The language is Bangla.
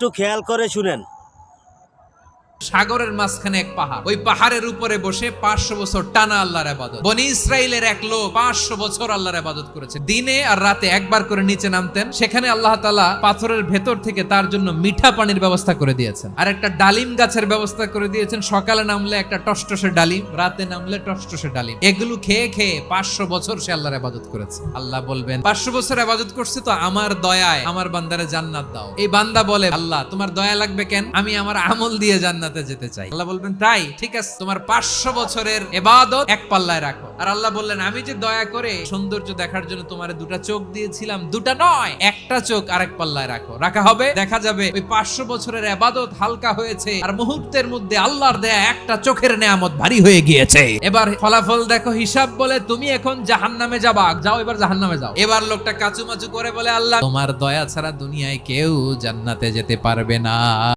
একটু খেয়াল করে শুনেন। সাগরের মাঝখানে এক পাহাড়, ওই পাহাড়ের উপরে বসে 500 বছর টানা আল্লাহর ইবাদত। বনি ইসরাইলের এক লোক 500 বছর আল্লাহর ইবাদত করেছে। দিনে আর রাতে একবার করে নিচে নামতেন। সেখানে আল্লাহ তাআলা পাথরের ভেতর থেকে তার জন্য মিঠা পানির ব্যবস্থা করে দিয়েছেন, আর একটা ডালিম গাছের ব্যবস্থা করে দিয়েছেন। সকালে নামলে একটা টসটসে ডালিম, রাতে নামলে টসটসে ডালিম। এগুলো খেয়ে খেয়ে 500 বছর সে আল্লাহর ইবাদত করেছে। আল্লাহ বলবেন, 500 বছর ইবাদত করছে তো আমার দয়ায় আমার বান্দারে জান্নাত দাও। এই বান্দা বলে, আল্লাহ তোমার দয়া লাগবে কেন? আমি আমার আমল দিয়ে জান্নাতে যেতে চাই। আল্লাহ বলবেন, তাই ঠিক আছে, তোমার 500 বছরের ইবাদত এক পাল্লায় রাখো। আর আল্লাহ বললেন, আমি যে দয়া করে সৌন্দর্য দেখার জন্য তোমারে 2টা চোখ দিয়েছিলাম, 2টা নয়, একটা চোখ আরেক পাল্লায় রাখো। রাখা হবে, দেখা যাবে ওই 500 বছরের ইবাদত হালকা হয়েছে, আর মুহূর্তের মধ্যে আল্লাহর দেয়া একটা চোখের নেয়ামত ভারী হয়ে গিয়েছে। এবার ফলাফল দেখো, হিসাব বলে তুমি এখন জাহান্নামে যাবা, যাও এবার জাহান্নামে যাও। এবার লোকটা কাচুমাচু করে বলে, আল্লাহ তোমার দয়া ছাড়া দুনিয়ায় কেউ জান্নাতে যেতে পারবে না।